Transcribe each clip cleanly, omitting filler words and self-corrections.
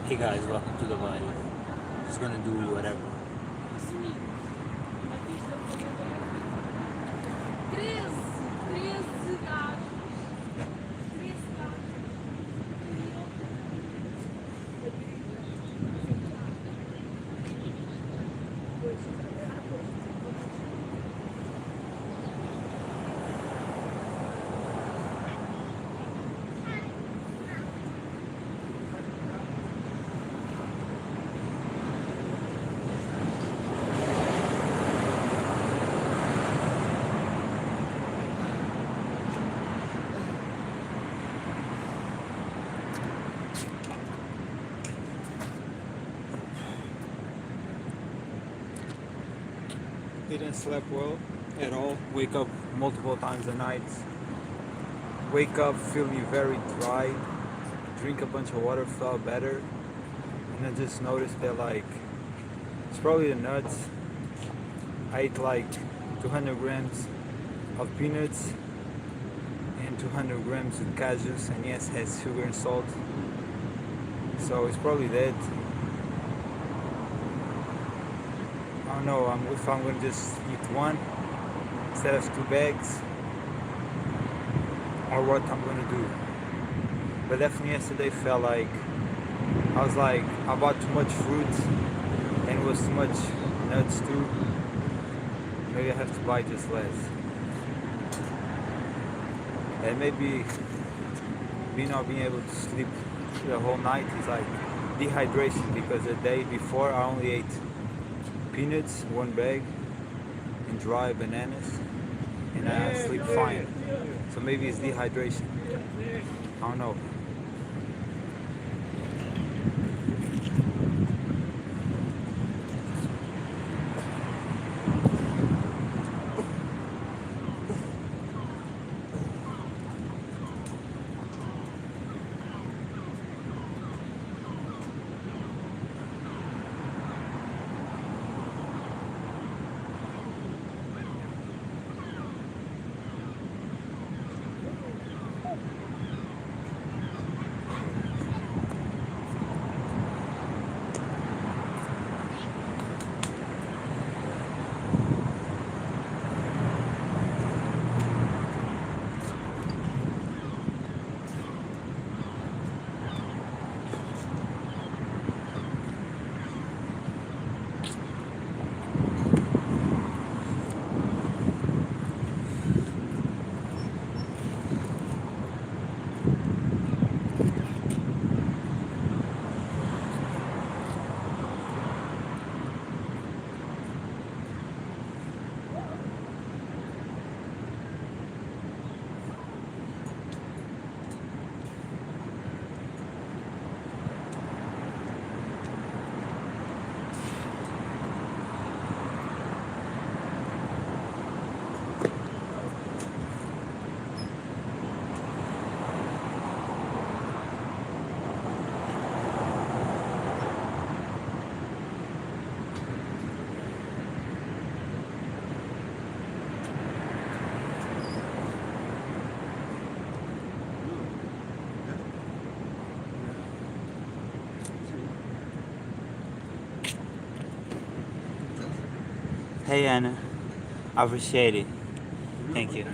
Hey guys, welcome to the live. Just gonna do whatever. Didn't sleep well at all. Wake up multiple times a night. Wake up feeling very dry. Drink a bunch of water, felt better. And I just noticed that like it's probably the nuts. I ate like 200 grams of peanuts and 200 grams of cashews, and yes, has sugar and salt. So it's probably that. I don't know if I'm gonna just eat one instead of 2 bags, or what I'm gonna do. But definitely yesterday felt like I bought too much fruit and it was too much nuts too. Maybe I have to buy just less. And maybe me not being able to sleep the whole night is like dehydration, because the day before I only ate peanuts, 1 bag, and dry bananas, and I sleep fine. So maybe it's dehydration. I don't know. Hey Anna, I appreciate it. Thank you.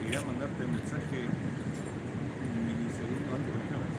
Quería mandarte mensaje un milisegundo antes de que acabes.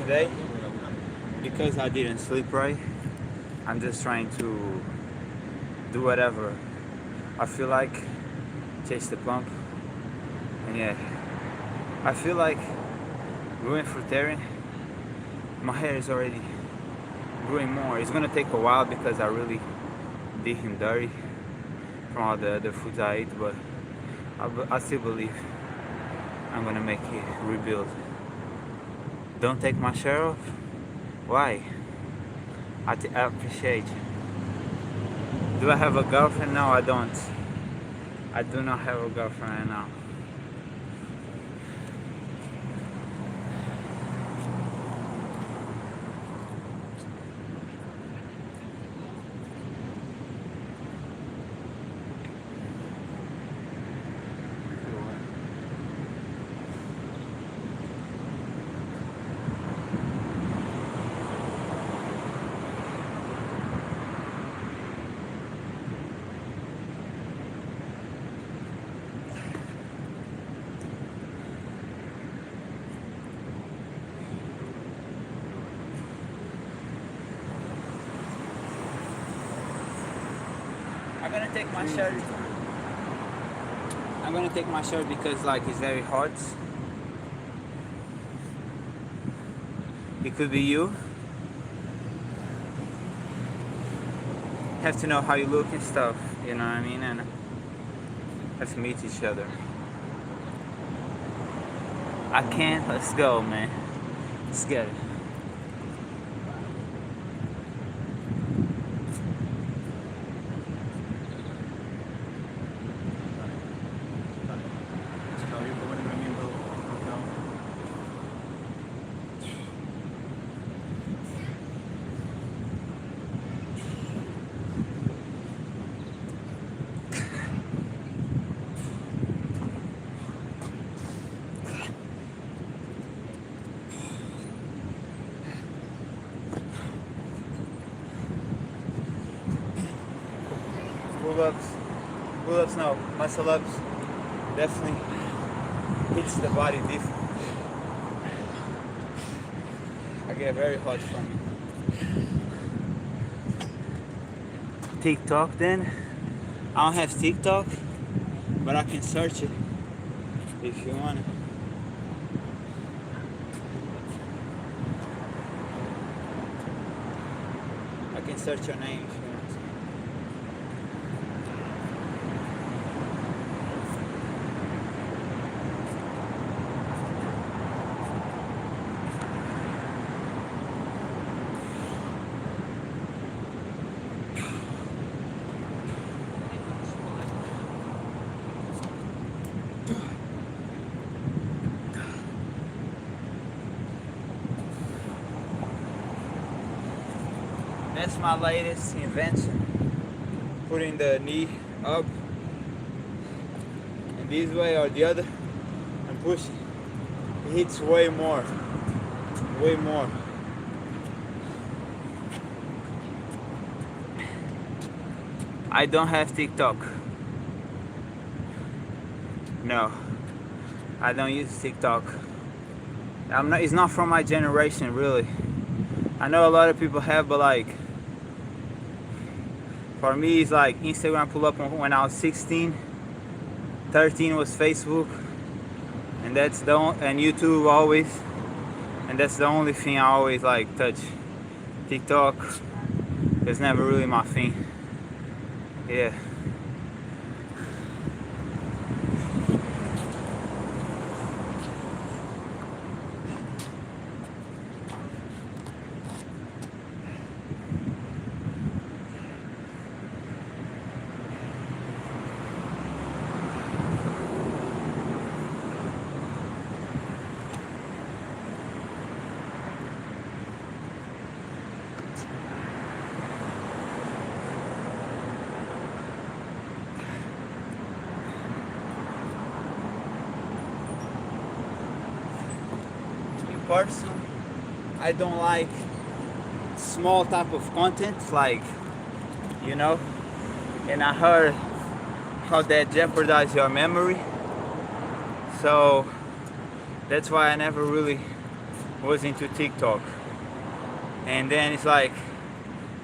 today, because I didn't sleep right, I'm just trying to do whatever I feel like, chase the pump, and yeah, I feel like going fruitarian. My hair is already growing more. It's gonna take a while because I really did him dirty from all the other foods I ate, but I still believe I'm gonna make it rebuild. Don't take my shirt off. Why? I appreciate you. Do I have a girlfriend? No, I don't. I do not have a girlfriend right now. I'm gonna take my shirt. I'm gonna take my shirt because like it's very hot. It could be you. Have to know how you look and stuff, you know what I mean? And have to meet each other. I can, let's go, man. Let's get it. Está bien, como entrenamiento no. Pull-ups, no, muscle-ups, definitely hits the body different. I get very hot from it. TikTok then? I don't have TikTok, but I can search it if you want it. I can search your name if you want. That's my latest invention. Putting the knee up and this way or the other and pushing. It hits way more. Way more. I don't have TikTok. No. I don't use TikTok. It's not from my generation really. I know a lot of people have, but like for me it's like Instagram pull up when I was 16, 13 was Facebook, and and YouTube always, and that's the only thing I always like touch. TikTok is never really my thing. Yeah. Person, I don't like small type of content, like, you know, and I heard how that jeopardizes your memory, so that's why I never really was into TikTok. And then it's like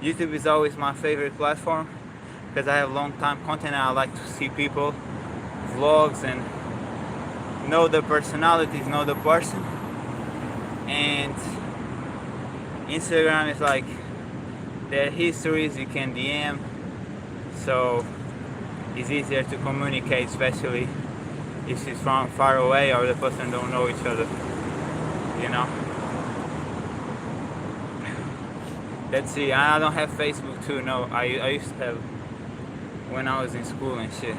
YouTube is always my favorite platform because I have long time content and I like to see people, vlogs, and know the personalities, know the person. And Instagram is like their histories you can DM, so it's easier to communicate, especially if it's from far away or the person don't know each other, you know. Let's see, I don't have Facebook too, no, I used to have when I was in school and shit.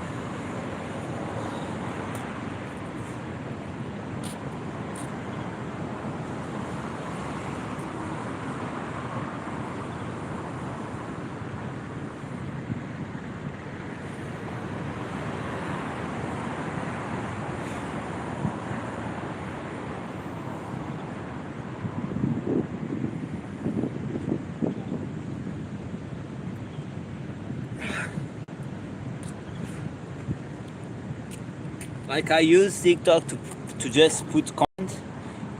Like I use TikTok to just put content,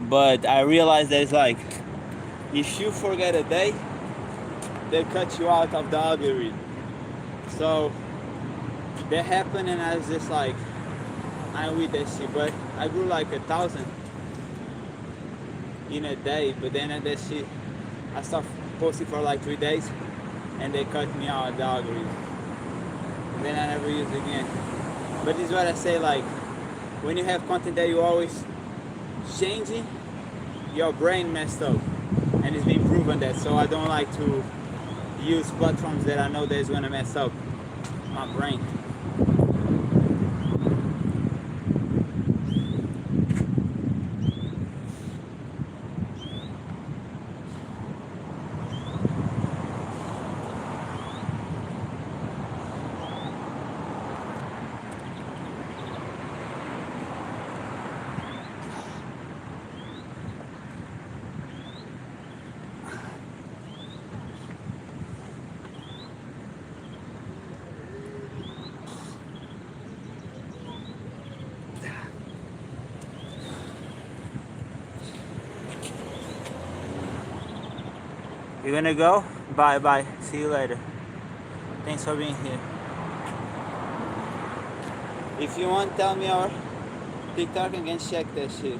but I realized that it's like if you forget a day, they cut you out of the algorithm. So that happened, and I was just like, I'm with that shit. But I grew like 1,000 in a day. But then at that shit, I stopped posting for like 3 days, and they cut me out of the algorithm. And then I never used it again. But this is what I say, like, when you have content that you always changing, your brain messed up. And it's been proven that. So I don't like to use platforms that I know that is gonna mess up my brain. You're gonna go? Bye bye. See you later. Thanks for being here. If you want, tell me our TikTok and can check that shit.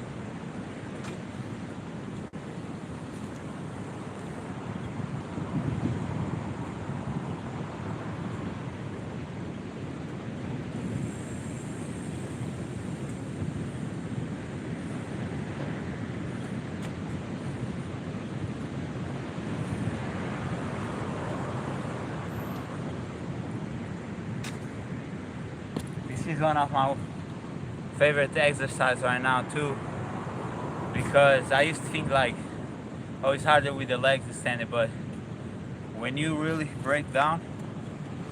This is one of my favorite exercise right now too, because I used to think like, oh, it's harder with the legs to stand it, but when you really break down,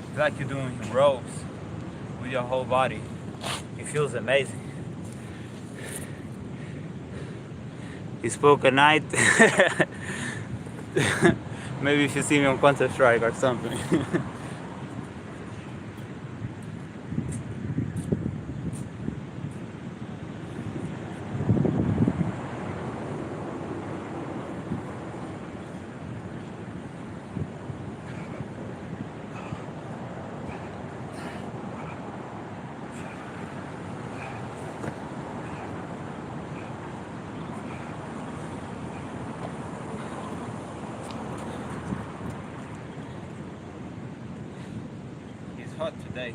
it's like you're doing ropes with your whole body. It feels amazing. You spoke a night. Maybe if you see me on Counter-Strike or something. It's hot today.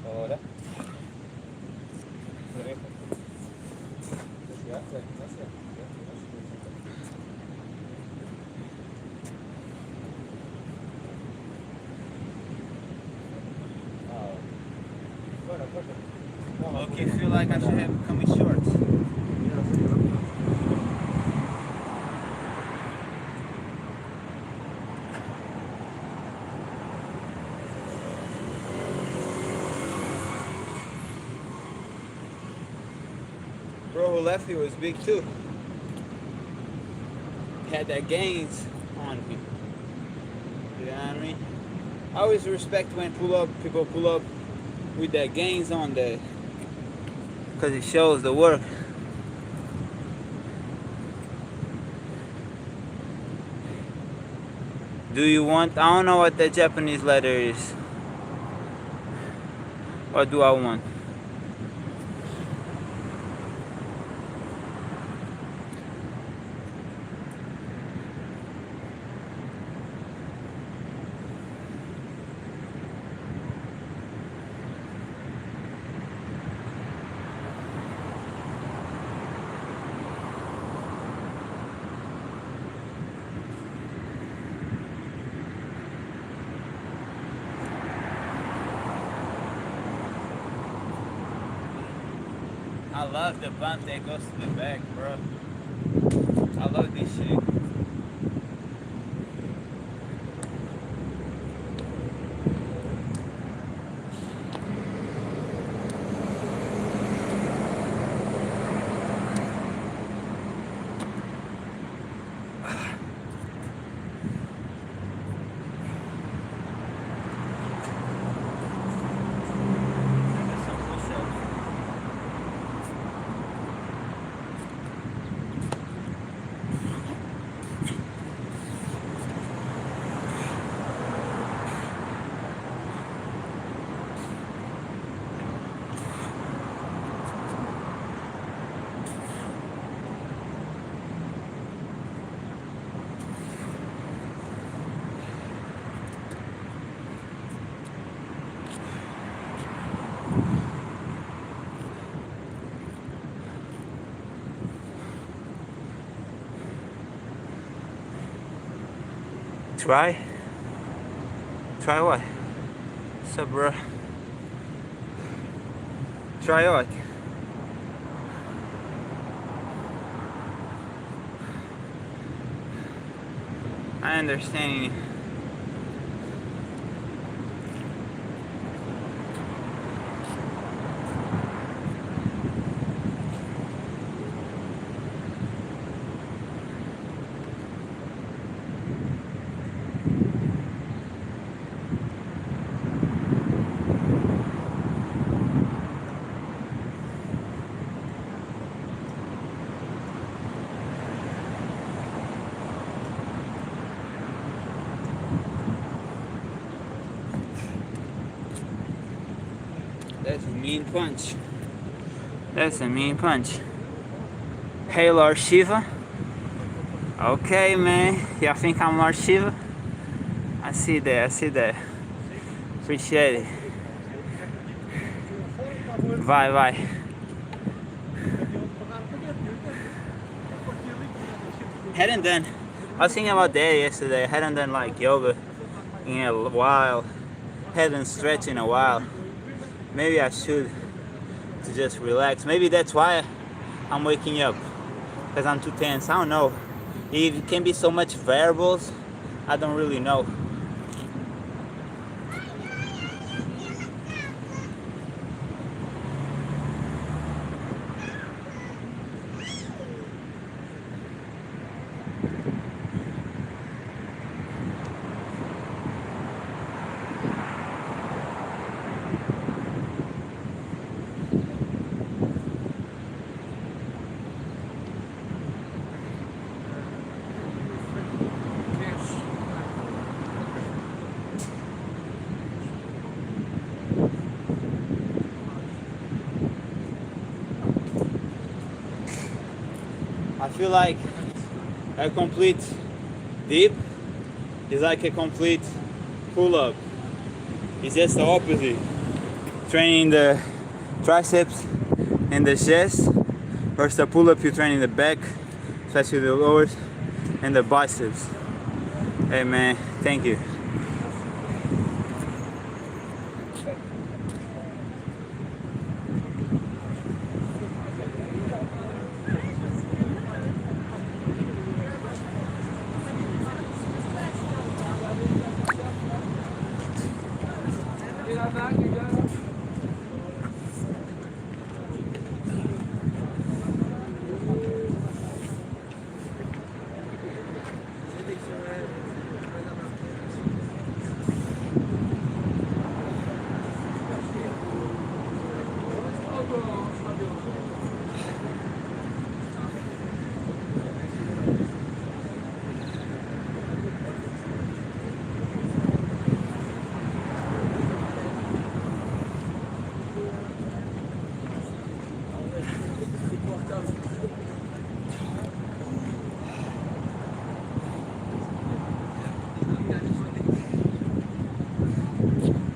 Ahora. Okay, feel like I should have come in shorts. Bro who left here was big too. Had that gains on him. You know what I mean? I always respect when people pull up with that gains on there. Because it shows the work. Do you want, I don't know what the Japanese letter is. What do I want? I love the bump that goes to the back, bro. I love this shit. Try? Try what? What's up, bro? Try what? I understand you. That's a mean punch. That's a mean punch. Hey, Lord Shiva. Okay, man. Y'all think I'm Lord Shiva? I see that. I see that. Appreciate it. Vai, vai. Hadn't done. I was thinking about that yesterday. I hadn't done like yoga in a while. Hadn't stretched in a while. Maybe I should to just relax. Maybe that's why I'm waking up, because I'm too tense. I don't know. It can be so much variables. I don't really know. I feel like a complete dip is like a complete pull-up. It's just the opposite. Training the triceps and the chest versus the pull-up, you training the back, especially the lowers, and the biceps. Hey man, thank you.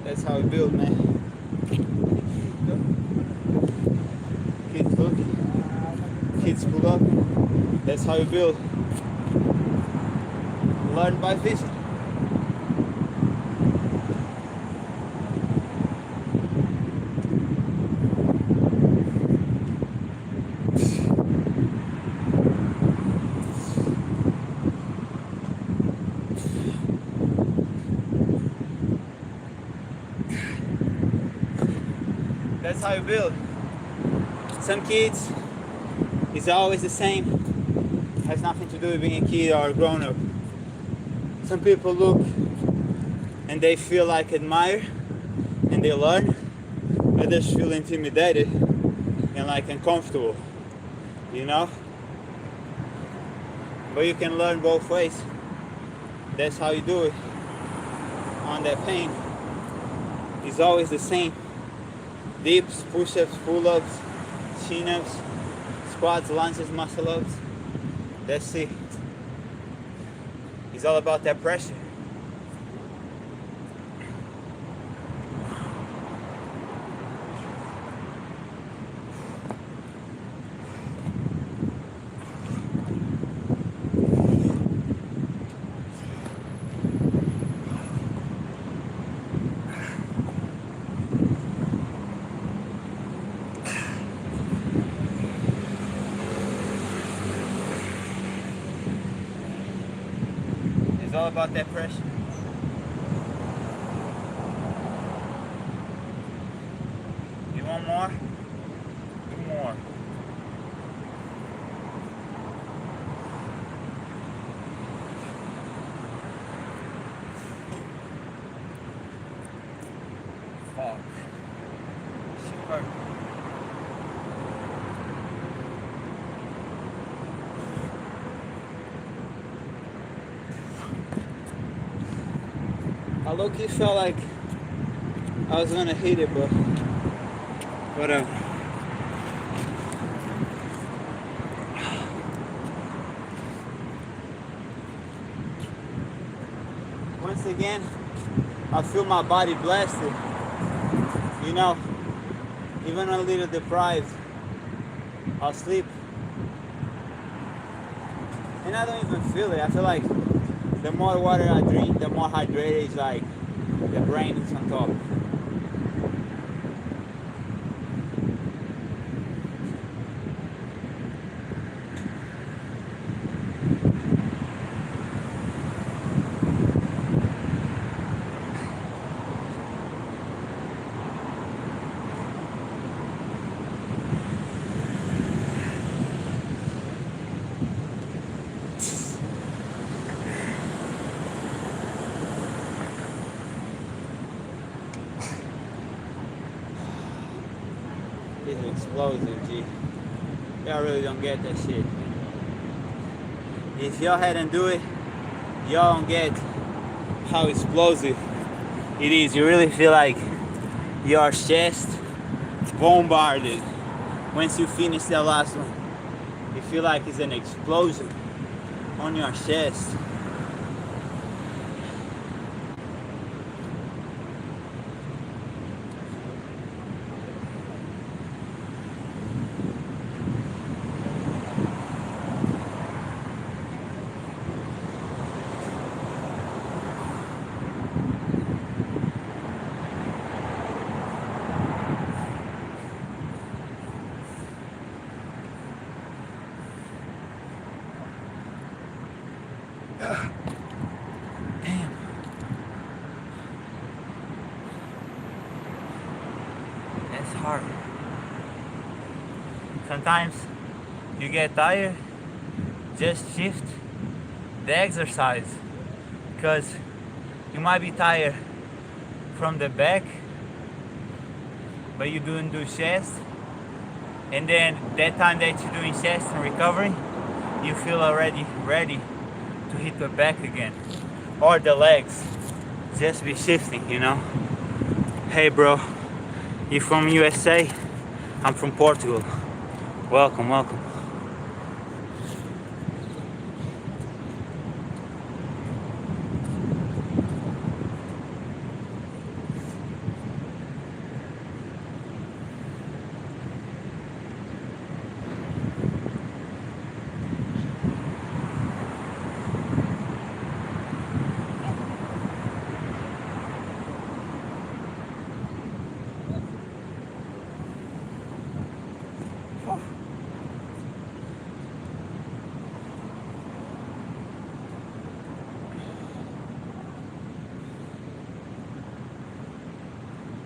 That's how we build, man. Kids look. Kids pull up. That's how we build. Learn by fishing. That's how you build. Some kids, it's always the same. Has nothing to do with being a kid or a grown up. Some people look and they feel like admire and they learn. Others feel intimidated and like uncomfortable, you know? But you can learn both ways. That's how you do it. On that pain, it's always the same. Dips, push-ups, pull-ups, chin-ups, squats, lunges, muscle-ups. That's it. It's all about that pressure. It's all about that pressure. You want more? Do more. Fuck. Shit hurt. I low-key felt like I was gonna hit it, but whatever. Once again, I feel my body blasted. You know, even a little deprived, I'll sleep. And I don't even feel it. I feel like the more water I drink, the more hydrated it's like the brain is on top. It's explosive, G. Y'all really don't get that shit. If y'all hadn't do it, y'all don't get how explosive it is. You really feel like your chest bombarded. Once you finish that last one, you feel like it's an explosion on your chest. Damn. That's hard. Sometimes you get tired, just shift the exercise, because you might be tired from the back, but you didn't do chest, and then that time that you're doing chest and recovering, you feel already ready to hit the back again, or the legs. Just be shifting, you know. Hey bro, you from USA? I'm from Portugal. Welcome, welcome.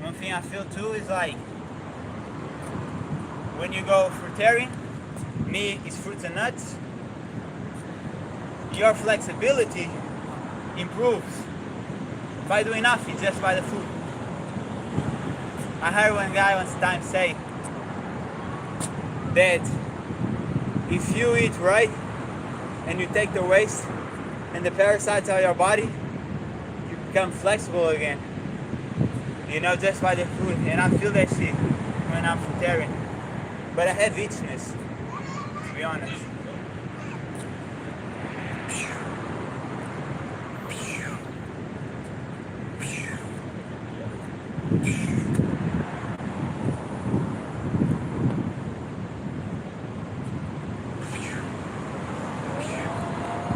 One thing I feel too is like when you go fruitarian, me is fruits and nuts, your flexibility improves by doing nothing, just by the food. I heard one guy one time say that if you eat right and you take the waste and the parasites out of your body, you become flexible again. You know, just by the food. And I feel that shit when I'm fruitarian. But I have itchiness, to be honest.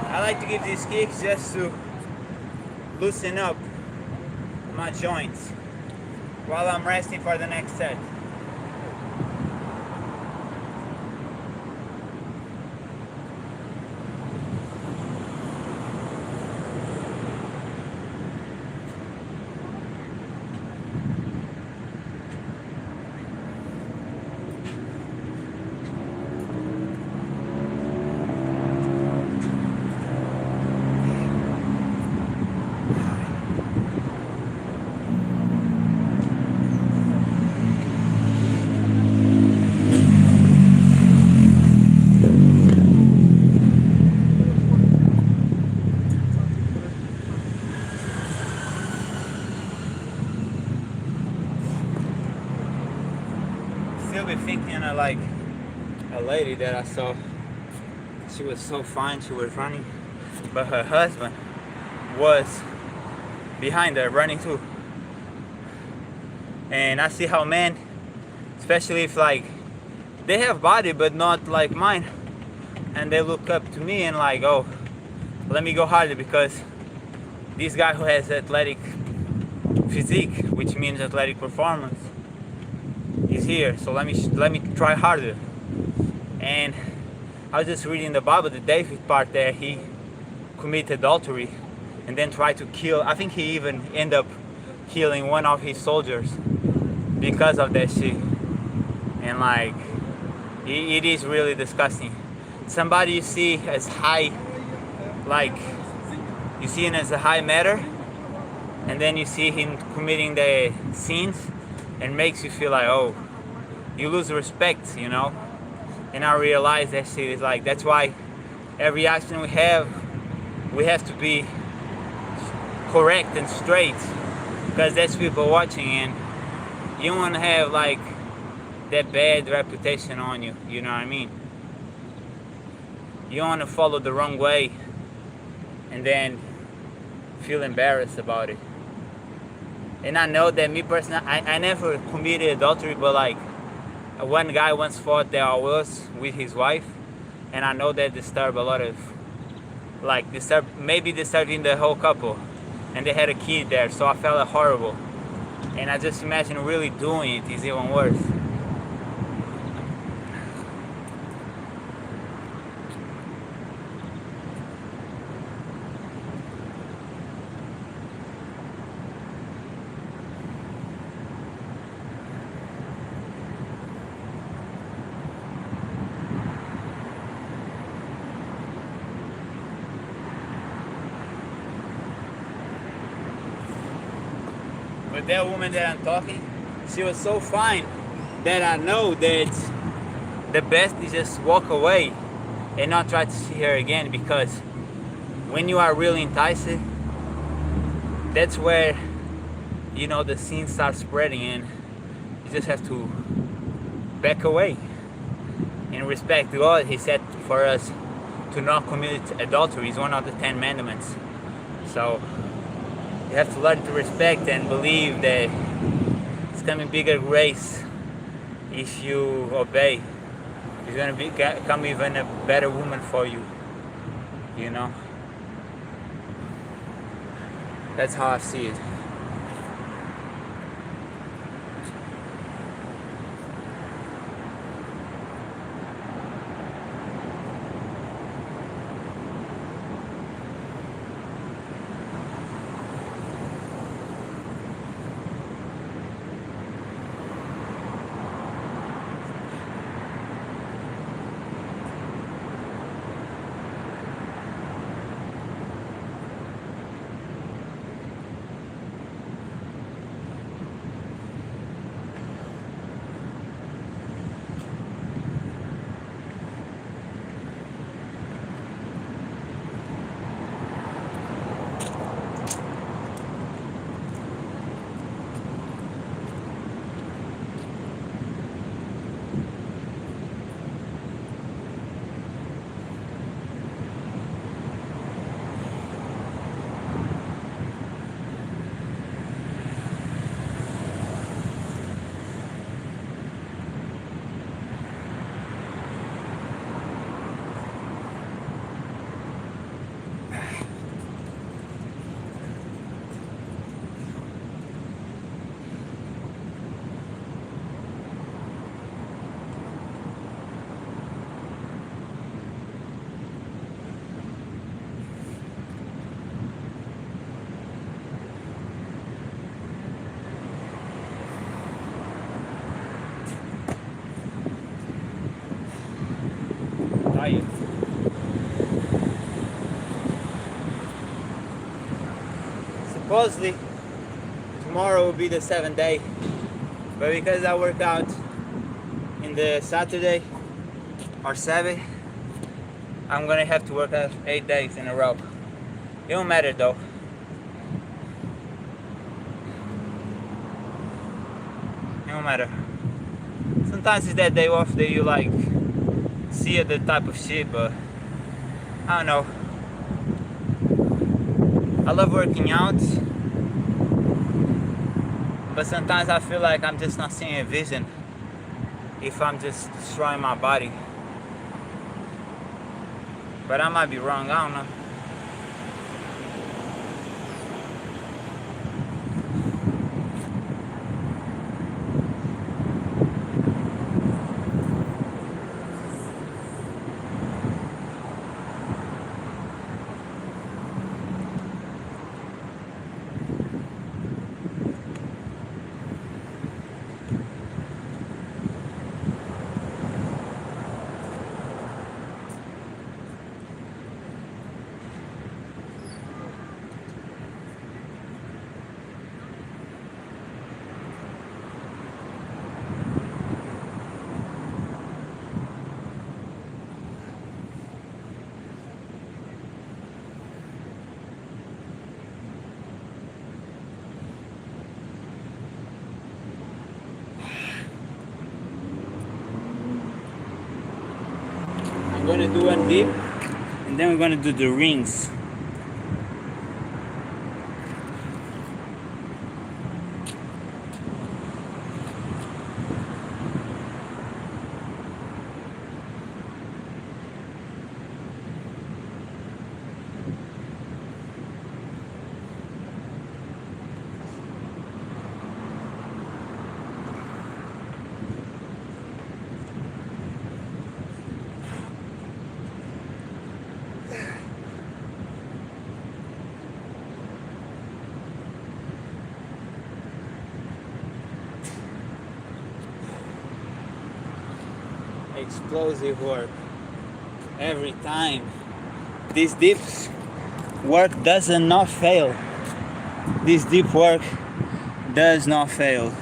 I like to give these kicks just to loosen up my joints while I'm resting for the next set. Still be thinking of like a lady that I saw. She was so fine, she was running, but her husband was behind her running too. And I see how men, especially if like they have body but not like mine, and they look up to me and like, oh, let me go harder because this guy who has athletic physique, which means athletic performance, is here, so let me try harder. And I was just reading the Bible, the David part there, he committed adultery and then tried to kill, I think he even ended up killing one of his soldiers because of that shit. And like, it is really disgusting. Somebody you see as high, like, you see him as a high matter, and then you see him committing the sins, and makes you feel like, oh, you lose respect, you know? And I realize that shit is like, that's why every action we have to be correct and straight, because there's people watching and you don't want to have like that bad reputation on you, you know what I mean? You don't want to follow the wrong way and then feel embarrassed about it. And I know that me personally, I never committed adultery, but like one guy once thought that I was with his wife, and I know that disturbed a lot of, like maybe disturbing the whole couple, and they had a kid there, so I felt horrible. And I just imagine really doing it is even worse. But that woman that I'm talking, she was so fine that I know that the best is just walk away and not try to see her again, because when you are really enticed, that's where, you know, the sin starts spreading and you just have to back away. in respect to God, He said for us to not commit adultery. It's one of the 10 Mandaments. So you have to learn to respect and believe that it's coming bigger grace if you obey. It's gonna become even a better woman for you. You know. That's how I see it. Diet. Supposedly tomorrow will be the 7th day, but because I work out in the Saturday or 7, I'm gonna have to work out 8 days in a row. It don't matter though. It don't matter. Sometimes it's that day off that you like see the type of shit, but I don't know. I love working out, but sometimes I feel like I'm just not seeing a vision if I'm just destroying my body. But I might be wrong, I don't know. I'm gonna do one dip and then we're gonna do the rings. Explosive work every time. This deep work does not fail. This deep work does not fail.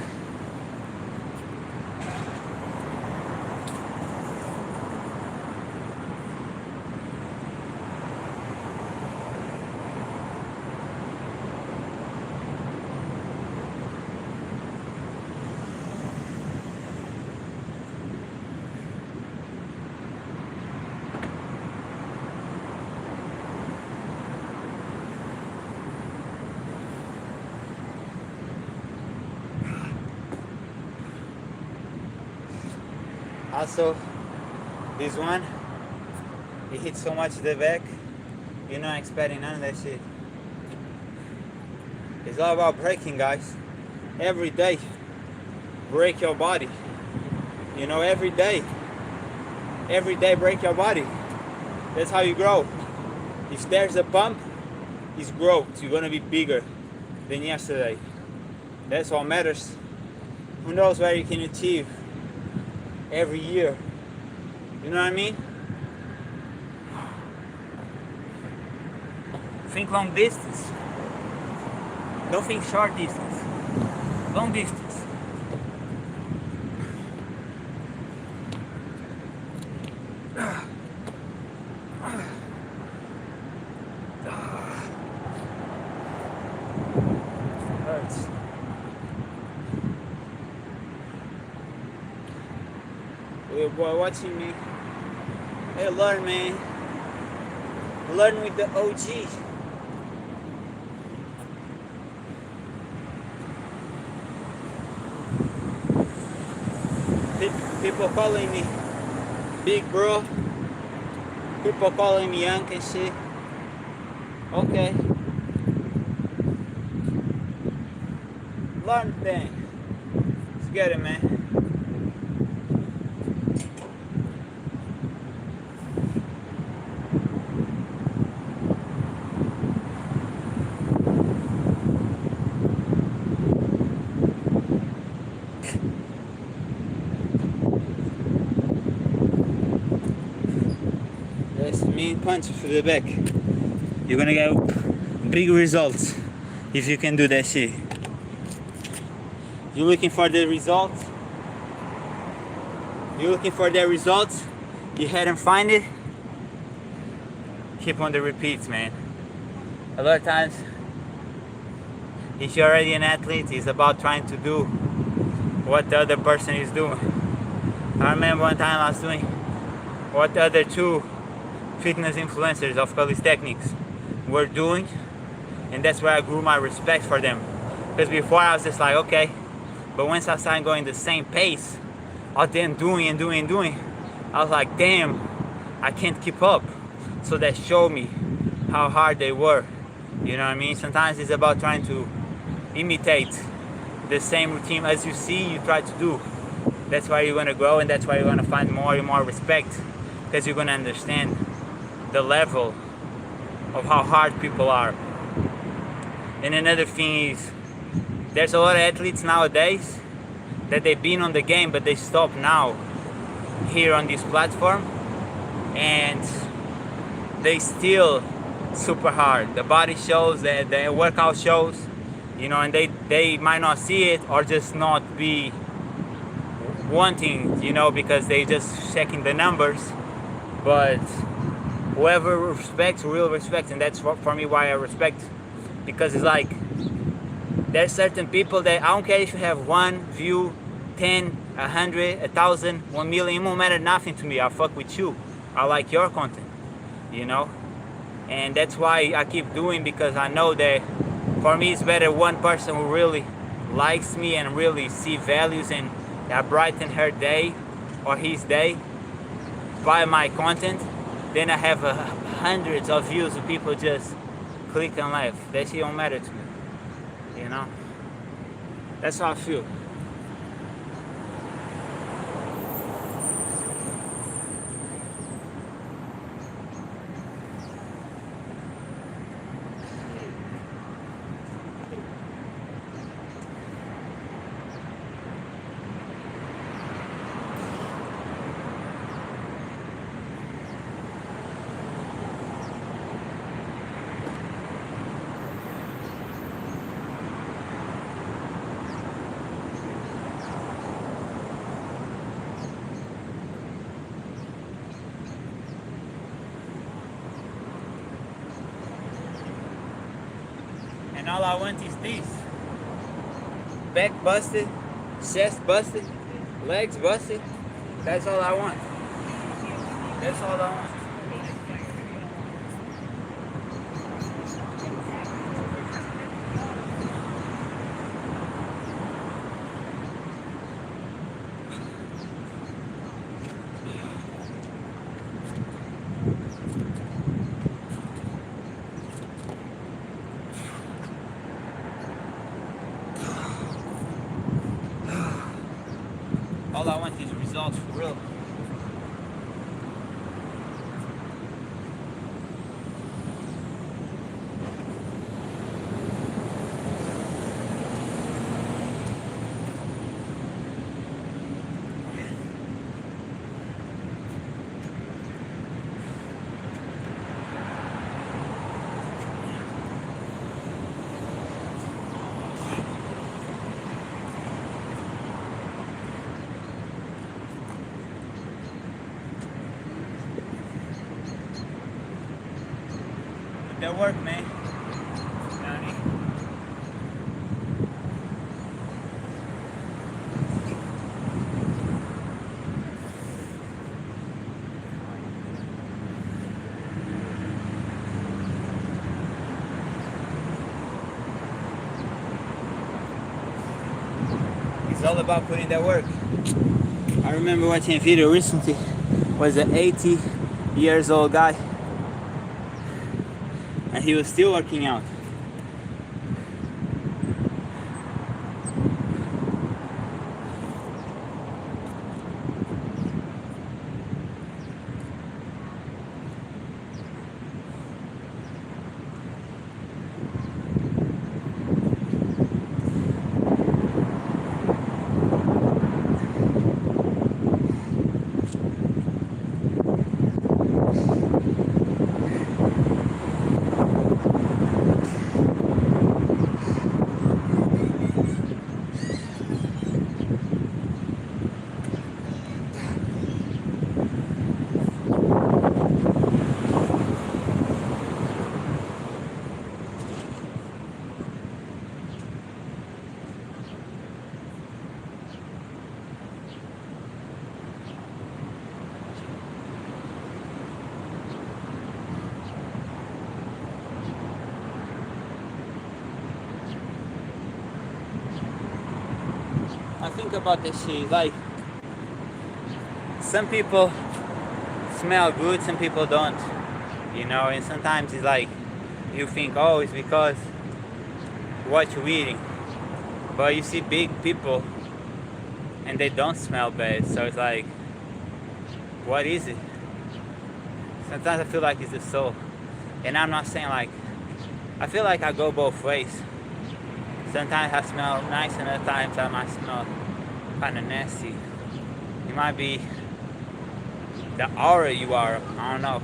Also, this one, it hits so much the back, you're not expecting none of that shit. It's all about breaking, guys. Every day, break your body. You know, every day break your body. That's how you grow. If there's a bump, it's growth. You're gonna be bigger than yesterday. That's what matters. Who knows where you can achieve every year? You know what I mean? Think long distance. Don't think short distance. Long distance. Hurts. Little boy watching me. Hey, learn, man. Learn with the OG. People calling me big bro. People calling me young and shit. Okay. Learn thing. Let's get it, man. That's the main punch for the back. You're gonna get big results if you can do that shit. You're looking for the results. You're looking for the results. You hadn't find it. Keep on the repeats, man. A lot of times, if you're already an athlete, it's about trying to do what the other person is doing. I remember one time I was doing what the other two fitness influencers of calisthenics were doing, and that's where I grew my respect for them. Because before I was just like, okay, but once I started going the same pace, of them doing and doing and doing, I was like, damn, I can't keep up. So that showed me how hard they were. You know what I mean? Sometimes it's about trying to imitate the same routine as you see, you try to do. That's why you're gonna grow, and that's why you're gonna find more and more respect, because you're gonna understand the level of how hard people are. And another thing is, there's a lot of athletes nowadays that they've been on the game, but they stop now here on this platform, and they still super hard. The body shows, the workout shows, you know, and they might not see it or just not be wanting, you know, because they just checking the numbers. But whoever respects will respect, and that's for me why I respect, because it's like there's certain people that I don't care if you have 1 view, 10, 100, 1,000, 1 million, it won't matter nothing to me. I fuck with you. I like your content, you know, and that's why I keep doing, because I know that for me it's better one person who really likes me and really see values and that brighten her day or his day by my content, then I have hundreds of views of people just click and laugh. That shit don't matter to me, you know. That's how I feel. And all I want is this. Back busted, chest busted, legs busted. That's all I want. That's all I want. all I want is results for real. That work, man. Johnny. It's all about putting that work. I remember watching a video recently. Was an 80 years old guy, and he was still working out. I think about this shit, like, some people smell good, some people don't, you know, and sometimes it's like, you think, oh, it's because what you're eating, but you see big people, and they don't smell bad, so it's like, what is it? Sometimes I feel like it's the soul, and I'm not saying like, I feel like I go both ways. Sometimes I smell nice and other times I might smell kind of nasty. It might be the aura you are, I don't know.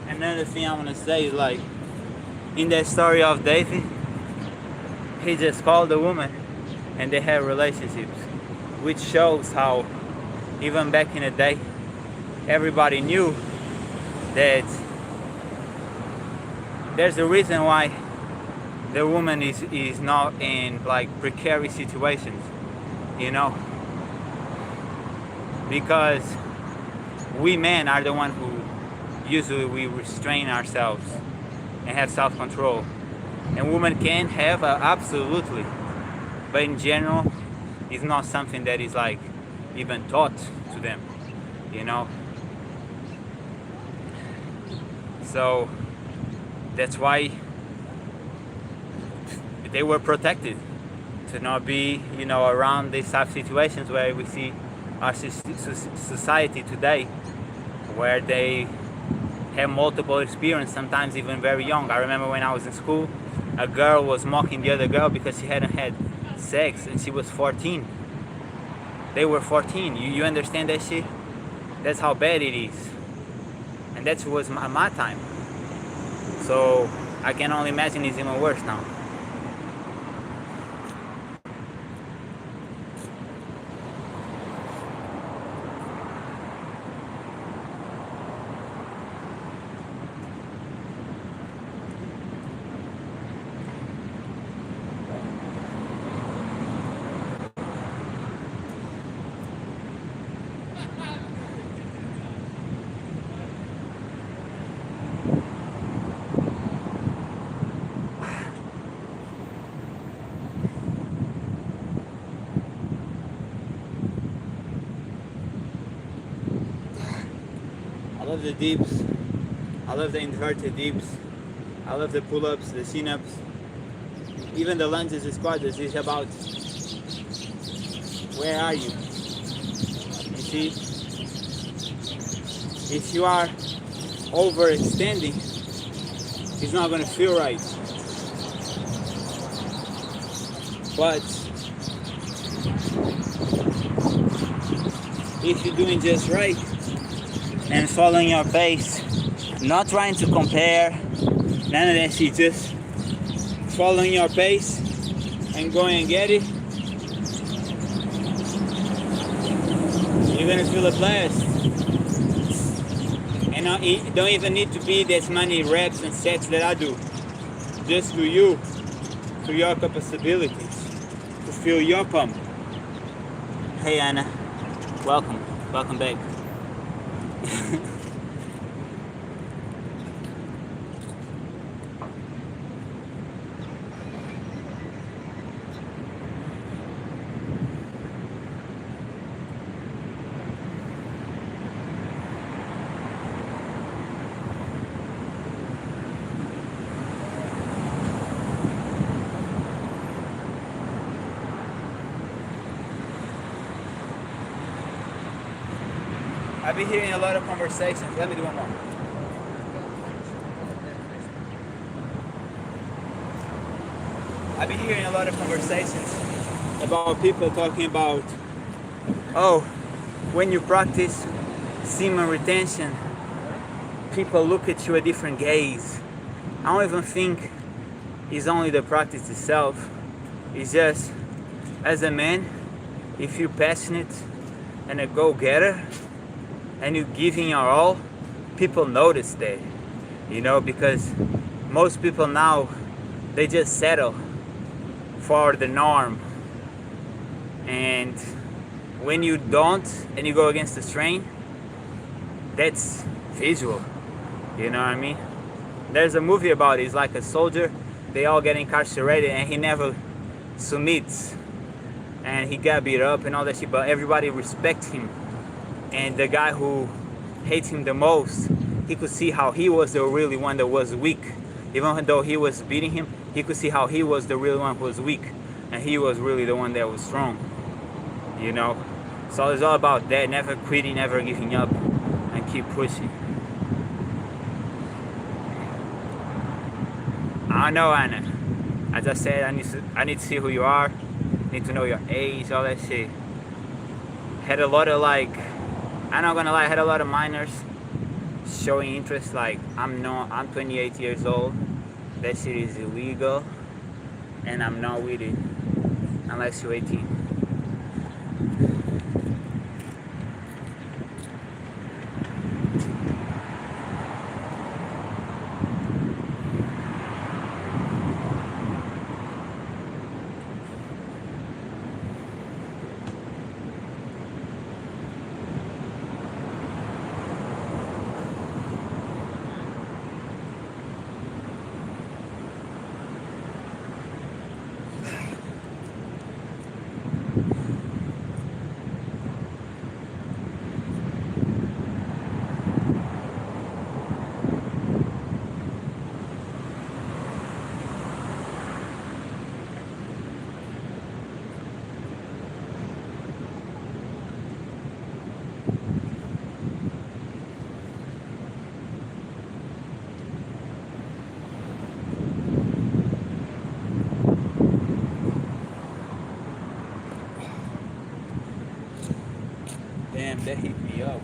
Another thing I want to say is like, in that story of David, he just called a woman and they had relationships, which shows how even back in the day, everybody knew that there's a reason why the woman is not in like precarious situations, you know, because we men are the one who usually we restrain ourselves and have self-control, and women can have absolutely, but in general it's not something that is like even taught to them, you know. So that's why they were protected to not be, you know, around these type of situations where we see our society today, where they have multiple experience, sometimes even very young. I remember when I was in school, a girl was mocking the other girl because she hadn't had sex and she was 14. They were 14. You understand that shit? That's how bad it is. And that was my time. So I can only imagine it's even worse now. love the dips. I love the inverted dips. I love the pull-ups, the chin-ups. Even the lunges and squats is about where are you? You see, if you are overextending, it's not gonna feel right. But if you're doing just right and following your pace, not trying to compare, none of that shit, just following your pace and going and get it, you're gonna feel a blast. And it don't even need to be that many reps and sets that I do. Just do you, to your capabilities, to feel your pump. Hey Anna, welcome back. I've been hearing a lot of conversations. Let me do one more. I've been hearing a lot of conversations about people talking about, oh, when you practice semen retention, people look at you a different gaze. I don't even think it's only the practice itself. It's just, as a man, if you're passionate and a go-getter, and you're giving your all, people notice that, because most people now, they just settle for the norm. And when you don't, and you go against the strain, that's visual, you know what I mean? There's a movie about it, it's like a soldier, they all get incarcerated and he never submits. And he got beat up and all that shit, but everybody respects him. And the guy who hates him the most, he could see how he was the really one that was weak. Even though he was beating him, he could see how he was the real one who was weak. And he was really the one that was strong. So it's all about that, never quitting, never giving up, and keep pushing. I don't know, Anna. As I said, I need to see who you are. Need to know your age, all that shit. Had a lot of I'm not gonna lie, I had a lot of minors showing interest. I'm 28 years old. That shit is illegal, and I'm not with it unless you're 18. Damn, that hit me up.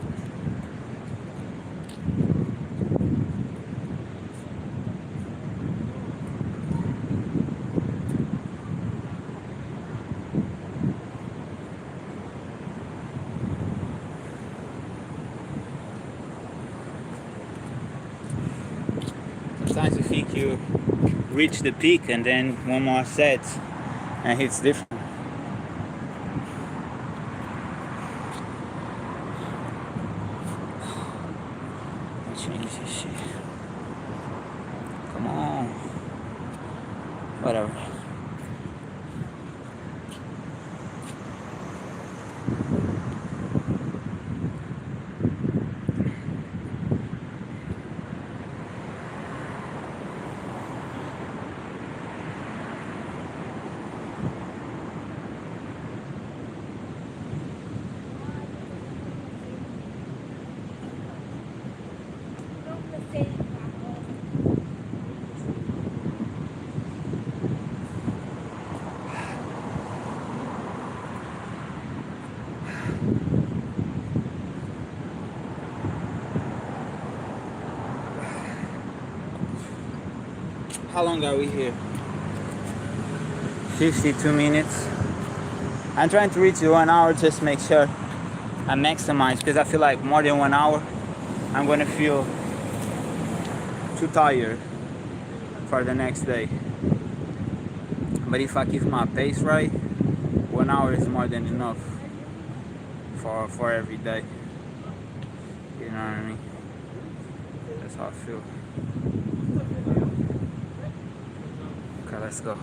Sometimes you think you reach the peak and then one more set and it's different. Change this shit. Come on. Whatever. How long are we here? 52 minutes. I'm trying to reach the 1 hour, just make sure I maximize, because I feel like more than 1 hour I'm gonna feel too tired for the next day. But if I keep my pace right, 1 hour is more than enough for every day. You know what I mean? That's how I feel. Okay, let's go.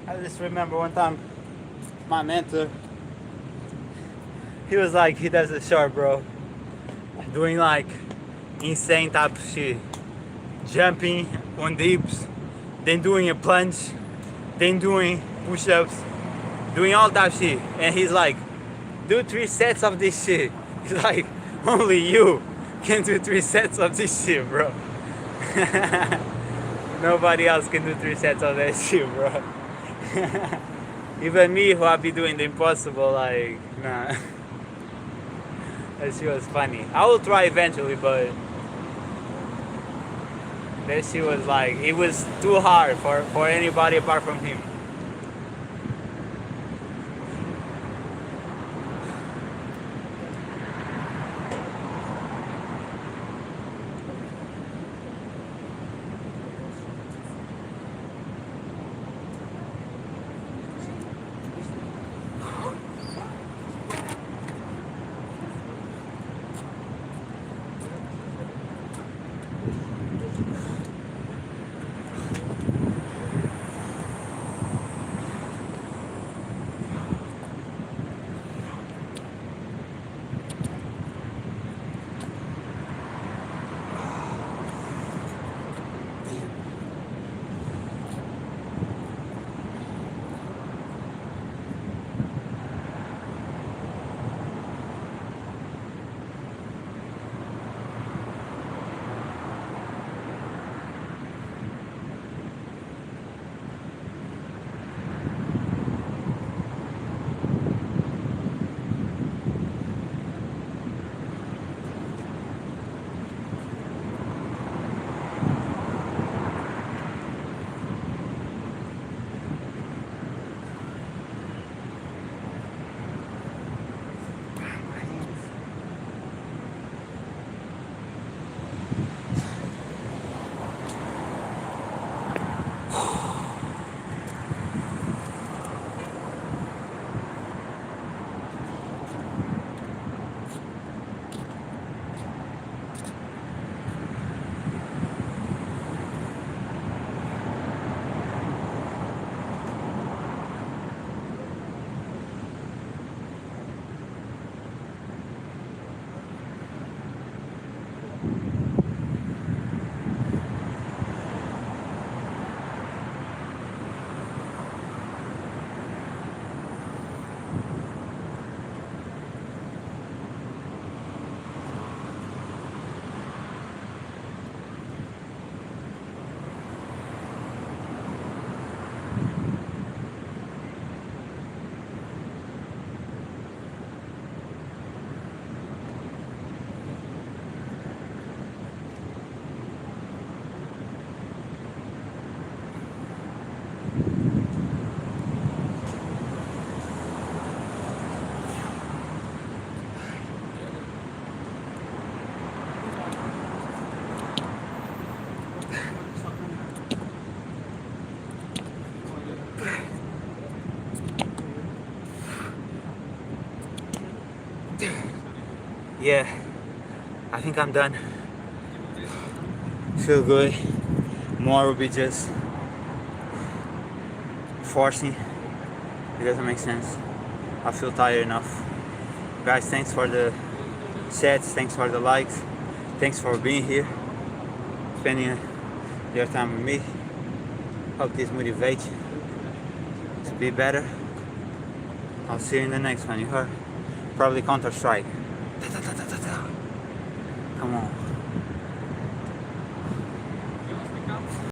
I just remember one time my mentor, he was like, he does a short, bro, doing like insane type of shit, jumping on dips, then doing a plunge, then doing push-ups, doing all that shit, and he's like, do 3 sets of this shit. He's like, only you can do 3 sets of this shit, bro. Nobody else can do 3 sets of that shit, bro. Even me, who I be doing the impossible, like, nah. That shit was funny. I will try eventually, but that shit was like, it was too hard for anybody apart from him. yeah, I think I'm done. Feel good. More will be just forcing. It doesn't make sense. I feel tired enough. Guys, thanks for the chats, thanks for the likes, thanks for being here, spending your time with me. Hope this motivates you to be better. I'll see you in the next one, you heard? Probably Counter-Strike. Come on.